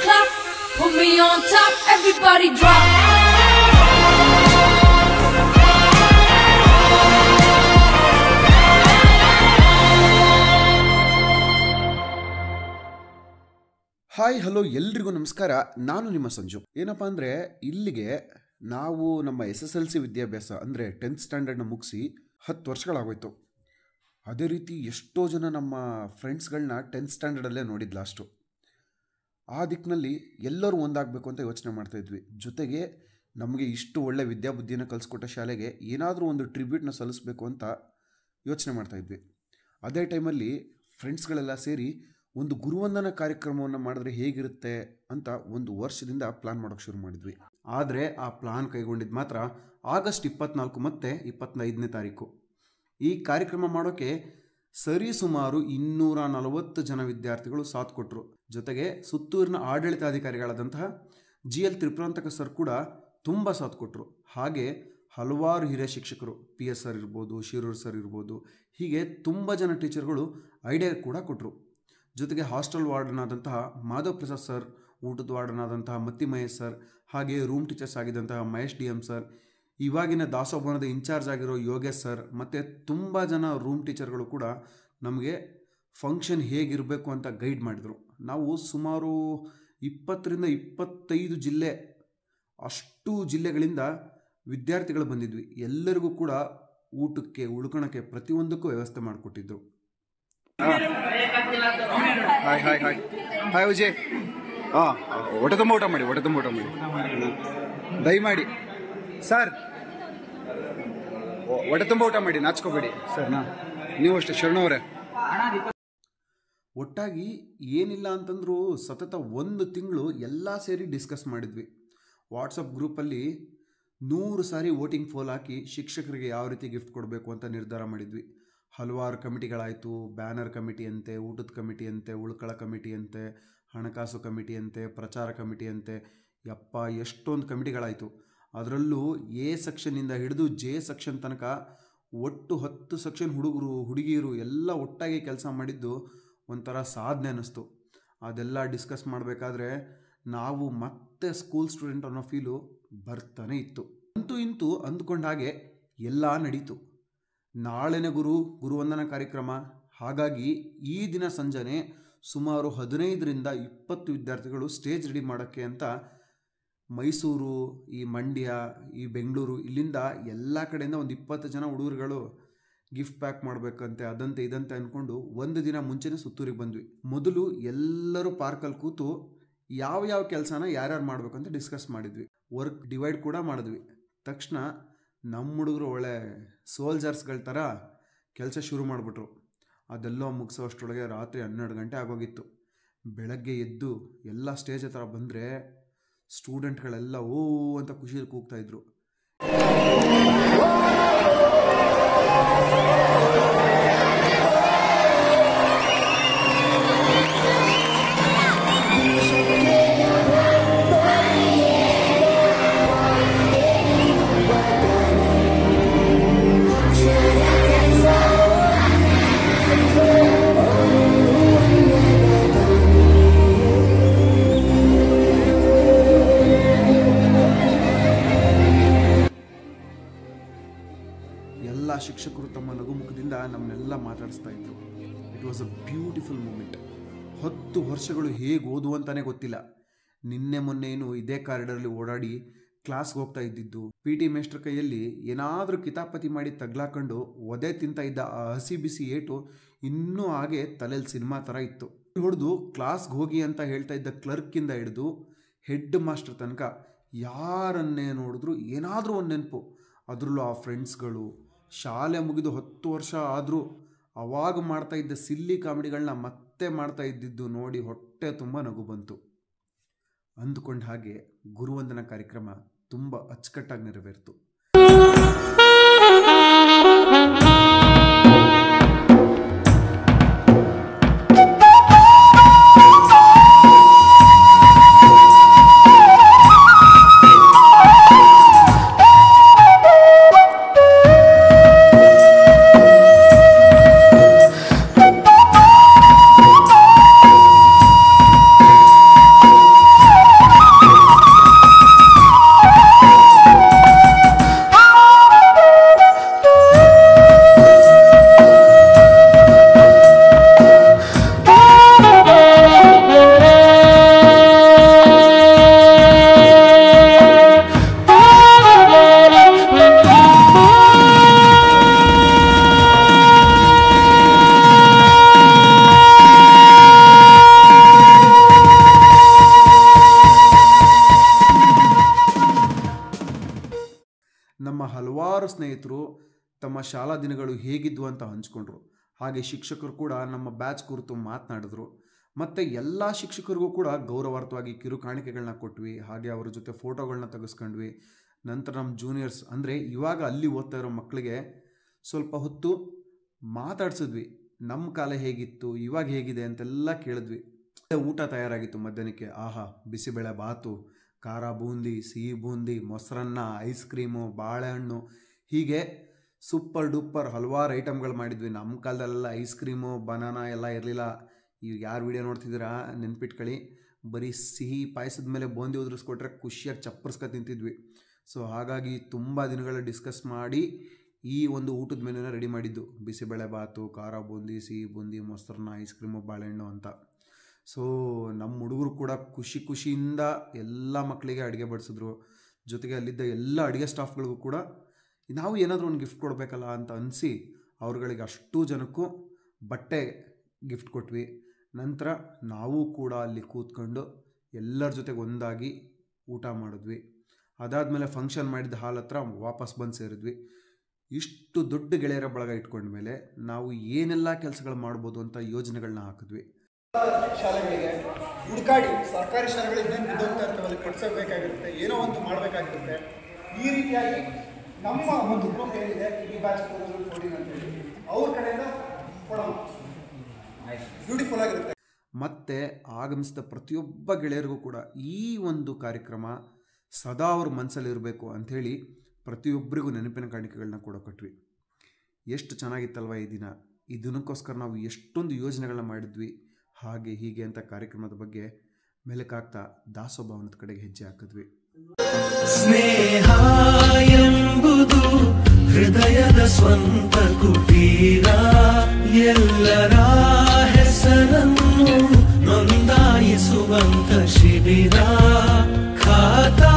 clock, put me on top, everybody drop. Hi hello ಎಲ್ರಿಗೂ ನಮಸ್ಕಾರ. ನಾನು ನಿಮ್ಮ ಸಂಜು. ಏನಪ್ಪ ಅಂದರೆ ಇಲ್ಲಿಗೆ ನಾವು ನಮ್ಮ SSLC ವಿದ್ಯಾಭ್ಯಾಸ ಅಂದರೆ 10th ಸ್ಟ್ಯಾಂಡರ್ಡ್ನ ಮುಗಿಸಿ 10 ವರ್ಷಗಳಾಗೋಯ್ತು. ಅದೇ ರೀತಿ ಎಷ್ಟೋ ಜನ ನಮ್ಮ ಫ್ರೆಂಡ್ಸ್ಗಳನ್ನ 10th ಸ್ಟ್ಯಾಂಡರ್ಡಲ್ಲೇ ನೋಡಿದ್ದು ಲಾಸ್ಟು. ಆ ದಿಕ್ಕಿನಲ್ಲಿ ಎಲ್ಲರೂ ಒಂದಾಗಬೇಕು ಅಂತ ಯೋಚನೆ ಮಾಡ್ತಾಯಿದ್ವಿ. ಜೊತೆಗೆ ನಮಗೆ ಇಷ್ಟು ಒಳ್ಳೆ ವಿದ್ಯಾಬುದ್ಧಿಯನ್ನು ಕಲಿಸ್ಕೊಟ್ಟ ಶಾಲೆಗೆ ಏನಾದರೂ ಒಂದು ಟ್ರಿಬ್ಯೂಟ್ನ ಸಲ್ಲಿಸಬೇಕು ಅಂತ ಯೋಚನೆ ಮಾಡ್ತಾಯಿದ್ವಿ. ಅದೇ ಟೈಮಲ್ಲಿ ಫ್ರೆಂಡ್ಸ್ಗಳೆಲ್ಲ ಸೇರಿ ಒಂದು ಗುರುವಂದನಾ ಕಾರ್ಯಕ್ರಮವನ್ನು ಮಾಡಿದ್ರೆ ಹೇಗಿರುತ್ತೆ ಅಂತ ಒಂದು ವರ್ಷದಿಂದ ಪ್ಲಾನ್ ಮಾಡೋಕ್ಕೆ ಶುರು ಮಾಡಿದ್ವಿ. ಆದರೆ ಆ ಪ್ಲಾನ್ ಕೈಗೊಂಡಿದ್ದು ಮಾತ್ರ ಆಗಸ್ಟ್ 24 ಮತ್ತು 25ನೇ ತಾರೀಕು. ಈ ಕಾರ್ಯಕ್ರಮ ಮಾಡೋಕ್ಕೆ ಸರಿಸುಮಾರು 240 ಜನ ವಿದ್ಯಾರ್ಥಿಗಳು ಸಾಥ್ ಕೊಟ್ಟರು. ಜೊತೆಗೆ ಸುತ್ತೂರಿನ ಆಡಳಿತಾಧಿಕಾರಿಗಳಾದಂತಹ GL ತ್ರಿಪುರಾಂತಕ ಸರ್ ಕೂಡ ತುಂಬ ಸಾಥ್ ಕೊಟ್ಟರು. ಹಾಗೆ ಹಲವಾರು ಹಿರಿಯ ಶಿಕ್ಷಕರು, PS ಸರ್ ಇರ್ಬೋದು, ಶಿರೂರ್ ಸರ್ ಇರ್ಬೋದು, ಹೀಗೆ ತುಂಬ ಜನ ಟೀಚರ್ಗಳು ಐಡಿಯಾ ಕೂಡ ಕೊಟ್ಟರು. ಜೊತೆಗೆ ಹಾಸ್ಟೆಲ್ ವಾರ್ಡನ್ ಆದಂತಹ ಮಾಧವ್ ಪ್ರಸಾದ್ ಸರ್, ಊಟದ ವಾರ್ಡನ್ ಆದಂತಹ ಮತ್ತಿ ಮಹೇಶ್ ಸರ್, ಹಾಗೆ ರೂಮ್ ಟೀಚರ್ಸ್ ಆಗಿದ್ದಂತಹ ಮಹೇಶ್ DM ಸರ್, ಇವಾಗಿನ ದಾಸೋಭವನದ ಇನ್ಚಾರ್ಜ್ ಆಗಿರೋ ಯೋಗೇಶ್ ಸರ್, ಮತ್ತು ತುಂಬ ಜನ ರೂಮ್ ಟೀಚರ್ಗಳು ಕೂಡ ನಮಗೆ ಫಂಕ್ಷನ್ ಹೇಗಿರಬೇಕು ಅಂತ ಗೈಡ್ ಮಾಡಿದರು. ನಾವು ಸುಮಾರು 20ರಿಂದ 25 ಜಿಲ್ಲೆ, ಅಷ್ಟು ಜಿಲ್ಲೆಗಳಿಂದ ವಿದ್ಯಾರ್ಥಿಗಳು ಬಂದಿದ್ವಿ. ಎಲ್ಲರಿಗೂ ಕೂಡ ಊಟಕ್ಕೆ, ಉಳ್ಕೊಳಕ್ಕೆ ಪ್ರತಿಯೊಂದಕ್ಕೂ ವ್ಯವಸ್ಥೆ ಮಾಡಿಕೊಟ್ಟಿದ್ರು. Hi hi hi hi Vijay. ಹೊಟ್ಟೆ ತುಂಬ ಊಟ ಮಾಡಿ, ಹೊಟ್ಟೆ ತುಂಬ ಊಟ ಮಾಡಿ ದಯಮಾಡಿ ಸರ್. ಹೊಟ್ಟೆ ತುಂಬ ಊಟ ಮಾಡಿ, ನಾಚ್ಕೋಬೇಡಿ ಸರ್. ನೀವು ಅಷ್ಟೇ ಶರಣವರೇ. ಒಟ್ಟಾಗಿ ಏನಿಲ್ಲ ಅಂತಂದರೂ ಸತತ 1 ತಿಂಗಳು ಎಲ್ಲ ಸೇರಿ ಡಿಸ್ಕಸ್ ಮಾಡಿದ್ವಿ. ವಾಟ್ಸಪ್ ಗ್ರೂಪಲ್ಲಿ 100 ಸಾರಿ ವೋಟಿಂಗ್ ಪೋಲ್ ಹಾಕಿ ಶಿಕ್ಷಕರಿಗೆ ಯಾವ ರೀತಿ ಗಿಫ್ಟ್ ಕೊಡಬೇಕು ಅಂತ ನಿರ್ಧಾರ ಮಾಡಿದ್ವಿ. ಹಲವಾರು ಕಮಿಟಿಗಳಾಯಿತು. ಬ್ಯಾನರ್ ಕಮಿಟಿ ಅಂತೆ, ಊಟದ ಕಮಿಟಿ ಅಂತೆ, ಉಳ್ಕಳ ಕಮಿಟಿ ಅಂತೆ, ಹಣಕಾಸು ಕಮಿಟಿ ಅಂತೆ, ಪ್ರಚಾರ ಕಮಿಟಿ ಅಂತೆ, ಯಪ್ಪ ಎಷ್ಟೊಂದು ಕಮಿಟಿಗಳಾಯಿತು. ಅದರಲ್ಲೂ A ಸೆಕ್ಷನ್ನಿಂದ ಹಿಡಿದು J ಸೆಕ್ಷನ್ ತನಕ ಒಟ್ಟು 10 ಸೆಕ್ಷನ್ ಹುಡುಗರು ಹುಡುಗಿಯರು ಎಲ್ಲ ಒಟ್ಟಾಗಿ ಕೆಲಸ ಮಾಡಿದ್ದು ಒಂಥರ ಸಾಧನೆ ಅನ್ನಿಸ್ತು. ಅದೆಲ್ಲ ಡಿಸ್ಕಸ್ ಮಾಡಬೇಕಾದ್ರೆ ನಾವು ಮತ್ತೆ ಸ್ಕೂಲ್ ಸ್ಟೂಡೆಂಟ್ ಅನ್ನೋ ಫೀಲು ಬರ್ತಾನೆ ಇತ್ತು. ಅಂತೂ ಇಂತೂ ಅಂದ್ಕೊಂಡ ಹಾಗೆ ಎಲ್ಲ ನಡೀತು. ನಾಳೆನೇ ಗುರುವಂದನಾ ಕಾರ್ಯಕ್ರಮ. ಹಾಗಾಗಿ ಈ ದಿನ ಸಂಜೆನೆ ಸುಮಾರು 15ರಿಂದ 20 ವಿದ್ಯಾರ್ಥಿಗಳು ಸ್ಟೇಜ್ ರೆಡಿ ಮಾಡೋಕ್ಕೆ ಅಂತ ಮೈಸೂರು, ಈ ಮಂಡ್ಯ, ಈ ಬೆಂಗಳೂರು, ಇಲ್ಲಿಂದ ಎಲ್ಲ ಕಡೆಯಿಂದ ಒಂದು 20 ಜನ ಹುಡುಗರುಗಳು ಗಿಫ್ಟ್ ಪ್ಯಾಕ್ ಮಾಡಬೇಕಂತೆ, ಅದಂತೆ ಇದಂತೆ ಅಂದ್ಕೊಂಡು ಒಂದು ದಿನ ಮುಂಚೆನೇ ಸುತ್ತೂರಿಗೆ ಬಂದ್ವಿ. ಮೊದಲು ಎಲ್ಲರೂ ಪಾರ್ಕಲ್ಲಿ ಕೂತು ಯಾವ ಕೆಲಸನ ಯಾರ್ಯಾರು ಮಾಡಬೇಕು ಅಂತ ಡಿಸ್ಕಸ್ ಮಾಡಿದ್ವಿ. ವರ್ಕ್ ಡಿವೈಡ್ ಕೂಡ ಮಾಡಿದ್ವಿ. ತಕ್ಷಣ ನಮ್ಮ ಹುಡುಗರು ಒಳ್ಳೆ ಸೋಲ್ಜರ್ಸ್ಗಳ ಥರ ಕೆಲಸ ಶುರು ಮಾಡಿಬಿಟ್ರು. ಅದೆಲ್ಲೋ ಮುಗಿಸೋ ಅಷ್ಟರೊಳಗೆ ರಾತ್ರಿ 12 ಗಂಟೆ ಆಗೋಗಿತ್ತು. ಬೆಳಗ್ಗೆ ಎದ್ದು ಎಲ್ಲ ಸ್ಟೇಜ್ ಹತ್ರ ಬಂದರೆ ಸ್ಟೂಡೆಂಟ್ಗಳೆಲ್ಲ ಓ ಅಂತ ಖುಷಿಯಲ್ಲಿ ಕೂಗ್ತಾಯಿದ್ರು. ಎಲ್ಲ ಶಿಕ್ಷಕರು ತಮ್ಮ ನಗುಮುಖದಿಂದ ನಮ್ಮನ್ನೆಲ್ಲ ಮಾತಾಡಿಸ್ತಾ ಇದ್ರು. It was a beautiful moment. 10 ವರ್ಷಗಳು ಹೇಗೆ ಓದುವಂತಾನೆ ಗೊತ್ತಿಲ್ಲ. ನಿನ್ನೆ ಮೊನ್ನೆಯೂ ಇದೇ ಕಾರಿಡಾರಲ್ಲಿ ಓಡಾಡಿ ಕ್ಲಾಸ್ಗೆ ಹೋಗ್ತಾ ಇದ್ದಿದ್ದು, PT ಮೇಸ್ಟ್ರ ಕೈಯಲ್ಲಿ ಏನಾದರೂ ಕಿತಾಪತಿ ಮಾಡಿ ತಗ್ಲಾಕೊಂಡು ಒದೆ ತಿಂತ ಇದ್ದ ಆ ಹಸಿ ಬಿಸಿ ಏಟು ಇನ್ನೂ ಹಾಗೆ ತಲೆಯಲ್ಲಿ ಸಿನಿಮಾ ಥರ ಇತ್ತು. ಹೊಡೆದು ಕ್ಲಾಸ್ಗೆ ಹೋಗಿ ಅಂತ ಹೇಳ್ತಾ ಇದ್ದ ಕ್ಲರ್ಕಿಂದ ಹಿಡಿದು ಹೆಡ್ ಮಾಸ್ಟರ್ ತನಕ ಯಾರನ್ನೇ ನೋಡಿದ್ರು ಏನಾದರೂ ಒಂದು ನೆನಪು. ಅದರಲ್ಲೂ ಆ ಫ್ರೆಂಡ್ಸ್ಗಳು ಶಾಲೆ ಮುಗಿದು 10 ವರ್ಷ ಆದರೂ ಅವಾಗ ಮಾಡ್ತಾ ಇದ್ದ ಸಿಲ್ಲಿ ಕಾಮಿಡಿಗಳನ್ನ ಮತ್ತೆ ಮಾಡ್ತಾ ಇದ್ದಿದ್ದು ನೋಡಿ ಹೊಟ್ಟೆ ತುಂಬ ನಗು ಬಂತು. ಅಂದುಕೊಂಡ ಹಾಗೆ ಗುರುವಂದನಾ ಕಾರ್ಯಕ್ರಮ ತುಂಬ ಅಚ್ಚುಕಟ್ಟಾಗಿ ನೆರವೇರಿತು. ಹಲವಾರು ಸ್ನೇಹಿತರು ತಮ್ಮ ಶಾಲಾ ದಿನಗಳು ಹೇಗಿದ್ವು ಅಂತ ಹಂಚ್ಕೊಂಡ್ರು. ಹಾಗೆ ಶಿಕ್ಷಕರು ಕೂಡ ನಮ್ಮ ಬ್ಯಾಚ್ ಕುರಿತು ಮಾತನಾಡಿದ್ರು. ಮತ್ತು ಎಲ್ಲ ಶಿಕ್ಷಕರಿಗೂ ಕೂಡ ಗೌರವಾರ್ಥವಾಗಿ ಕಿರು ಕಾಣಿಕೆಗಳನ್ನ ಕೊಟ್ವಿ. ಹಾಗೆ ಅವ್ರ ಜೊತೆ ಫೋಟೋಗಳನ್ನ ತೆಗೆಸ್ಕೊಂಡ್ವಿ. ನಂತರ ನಮ್ಮ ಜೂನಿಯರ್ಸ್ ಅಂದರೆ ಇವಾಗ ಅಲ್ಲಿ ಓದ್ತಾ ಇರೋ ಮಕ್ಕಳಿಗೆ ಸ್ವಲ್ಪ ಹೊತ್ತು ಮಾತಾಡ್ಸಿದ್ವಿ. ನಮ್ಮ ಕಾಲ ಹೇಗಿತ್ತು, ಇವಾಗ ಹೇಗಿದೆ ಅಂತೆಲ್ಲ ಕೇಳಿದ್ವಿ. ಊಟ ತಯಾರಾಗಿತ್ತು ಮಧ್ಯಾಹ್ನಕ್ಕೆ. ಆಹಾ, ಬಿಸಿಬೇಳೆ ಬಾತು, ಖಾರ ಬೂಂದಿ, ಸಿಹಿ ಬೂಂದಿ, ಮೊಸರನ್ನ, ಐಸ್ ಕ್ರೀಮು, ಬಾಳೆಹಣ್ಣು, ಹೀಗೆ ಸೂಪರ್ ಡೂಪರ್ ಹಲವಾರು ಐಟಮ್ಗಳು ಮಾಡಿದ್ವಿ. ನಮ್ಮ ಕಾಲದಲ್ಲೆಲ್ಲ ಐಸ್ ಕ್ರೀಮು, ಬನಾನಾ ಎಲ್ಲ ಇರಲಿಲ್ಲ. ಈಗ ಯಾರು ವಿಡಿಯೋ ನೋಡ್ತಿದ್ದೀರಾ ನೆನ್ಪಿಟ್ಕೊಳ್ಳಿ, ಬರೀ ಸಿಹಿ ಪಾಯಸದ ಮೇಲೆ ಬೂಂದಿ ಉದುರಿಸ್ಕೊಟ್ರೆ ಖುಷಿಯಾಗಿ ಚಪ್ಪರ್ಸ್ಕೊ ತಿಂತಿದ್ವಿ. ಸೊ ಹಾಗಾಗಿ ತುಂಬ ದಿನಗಳ ಡಿಸ್ಕಸ್ ಮಾಡಿ ಈ ಒಂದು ಊಟದ ಮೆನುನ ರೆಡಿ ಮಾಡಿದ್ದು. ಬಿಸಿಬೇಳೆ ಬಾತು, ಖಾರ ಬೂಂದಿ, ಸಿಹಿ ಬೂಂದಿ, ಮೊಸರನ್ನ, ಐಸ್ ಕ್ರೀಮು, ಬಾಳೆಹಣ್ಣು ಅಂತ. ಸೊ ನಮ್ಮ ಹುಡುಗರು ಕೂಡ ಖುಷಿಯಿಂದ ಎಲ್ಲ ಮಕ್ಕಳಿಗೆ ಅಡುಗೆ ಬಡಿಸಿದ್ರು. ಜೊತೆಗೆ ಅಲ್ಲಿದ್ದ ಎಲ್ಲ ಅಡುಗೆ ಸ್ಟಾಫ್ಗಳಿಗೂ ಕೂಡ ನಾವು ಏನಾದರೂ ಒಂದು ಗಿಫ್ಟ್ ಕೊಡಬೇಕಲ್ಲ ಅಂತ ಅನಿಸಿ ಅವ್ರುಗಳಿಗೆ ಅಷ್ಟು ಜನಕ್ಕೂ ಬಟ್ಟೆ ಗಿಫ್ಟ್ ಕೊಟ್ವಿ. ನಂತರ ನಾವು ಕೂಡ ಅಲ್ಲಿ ಕೂತ್ಕೊಂಡು ಎಲ್ಲರ ಜೊತೆಗೆ ಒಂದಾಗಿ ಊಟ ಮಾಡಿದ್ವಿ. ಅದಾದಮೇಲೆ ಫಂಕ್ಷನ್ ಮಾಡಿದ ಹಾಲ್ ಹತ್ರ ವಾಪಸ್ ಬಂದು ಸೇರಿದ್ವಿ. ಇಷ್ಟು ದೊಡ್ಡ ಗೆಳೆಯರ ಬಳಗ ಇಟ್ಕೊಂಡ್ಮೇಲೆ ನಾವು ಏನೆಲ್ಲ ಕೆಲಸಗಳು ಮಾಡ್ಬೋದು ಅಂತ ಯೋಜನೆಗಳನ್ನ ಹಾಕಿದ್ವಿ. ಶಾಲೆಗಳಿಗೆ ಹುಡುಕಾಡಿ ಸರ್ಕಾರಿ ಶಾಲೆಗಳಿಗೆ ಏನು ಬಿದ್ದೋಗ್ತಾ ಇರ್ತವೆ ಅಲ್ಲಿ ಕಟ್ಸೋಬೇಕಾಗಿರುತ್ತೆ, ಏನೋ ಒಂದು ಮಾಡಬೇಕಾಗಿರುತ್ತೆ. ಈ ರೀತಿಯಾಗಿ ನಮ್ಮ ಒಂದು ಗ್ರೂಪ್ ಏನಿದೆ ಈ ಬ್ಯಾಚ್ ಕೊಡಿನ ಅಂತೇಳಿ ಅವ್ರ ಕಡೆಯಿಂದ ಕೊಡೋಣ, ಬ್ಯೂಟಿಫುಲ್ ಆಗಿರುತ್ತೆ. ಮತ್ತು ಆಗಮಿಸಿದ ಪ್ರತಿಯೊಬ್ಬ ಗೆಳೆಯರಿಗೂ ಕೂಡ ಈ ಒಂದು ಕಾರ್ಯಕ್ರಮ ಸದಾ ಅವ್ರ ಮನಸ್ಸಲ್ಲಿರಬೇಕು ಅಂಥೇಳಿ ಪ್ರತಿಯೊಬ್ಬರಿಗೂ ನೆನಪಿನ ಕಾಣಿಕೆಗಳನ್ನ ಕೂಡ ಕೊಟ್ವಿ. ಎಷ್ಟು ಚೆನ್ನಾಗಿತ್ತಲ್ವ ಈ ದಿನ. ಈ ದಿನಕ್ಕೋಸ್ಕರ ನಾವು ಎಷ್ಟೊಂದು ಯೋಜನೆಗಳನ್ನ ಮಾಡಿದ್ವಿ. ಹಾಗೆ ಹೀಗೆ ಅಂತ ಕಾರ್ಯಕ್ರಮದ ಬಗ್ಗೆ ಮೆಲುಕಾಗ್ತಾ ದಾಸೋಭವನದ ಕಡೆಗೆ ಹೆಜ್ಜೆ ಹಾಕಿದ್ವಿ. ಸ್ನೇಹ ಎಂಬುದು ಹೃದಯದ ಸ್ವಂತ ಕುಟೀರ, ಎಲ್ಲರ ಹೆಸರನ್ನು ನೋಂದಾಯಿಸುವಂತ ಶಿಬಿರ, ಖಾತಾ